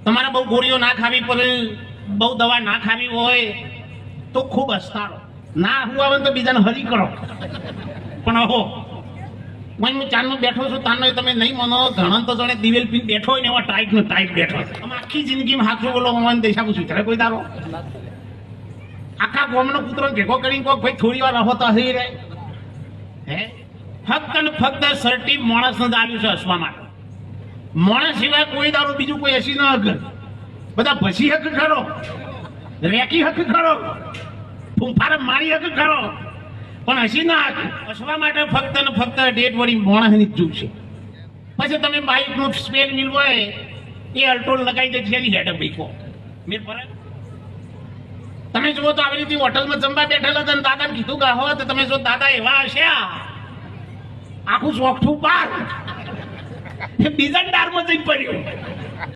તમારે બહુ ગોળીઓ ના ખાવી પડે, બહુ દવા ના ખાવી હોય તો ખૂબ હસ્તારો, ના હું આવે તો બીજાને હરી કરો. પણ હો હું ચાંદનો બેઠો છું, તાનો તમે નહીં માનો, ઘણા તો જાણે દિવેલ પીને બેઠો હોય ને એવા ટાઈટ નો ટાઈટ બેઠો. આમ આખી જિંદગીમાં હાથું બોલો મને દેશા પૂછ્યું ત્યારે કોઈ દારો આખા ગામનો કૂતરો ભેગો કરીને કોઈ ભાઈ થોડી વાર રહો તો હસી રહે. હે ફક્ત ને ફક્ત સર્ટી માણસને જ આવ્યું છે હસવા માટે. માણસ સિવાય કોઈ દારૂ બીજું કોઈ હસી ન હક. બધા ભસી હક ખરો, રેકી હક ખરો, ફૂંફારે મારી હક ખરો, પણ હસી ના હક. હસવા માટે ફક્ત ને ફક્ત ડેટ વળી માણસની જ જોશે. પછી તમે બાઇકનું સ્પેર વ્હીલ હોય એ અલ્ટોલ લગાવી દે છે હેડ ભાઈ મેં પર તમે જુઓ તો આવી રીતે હોટલમાં જમવા બેઠેલા હતા, દાદાને કીધું કે હો તો તમે જો દાદા એવા હશે આખું ચોકઠું પાર બીજા ડારમાં જઈ પડ્યું.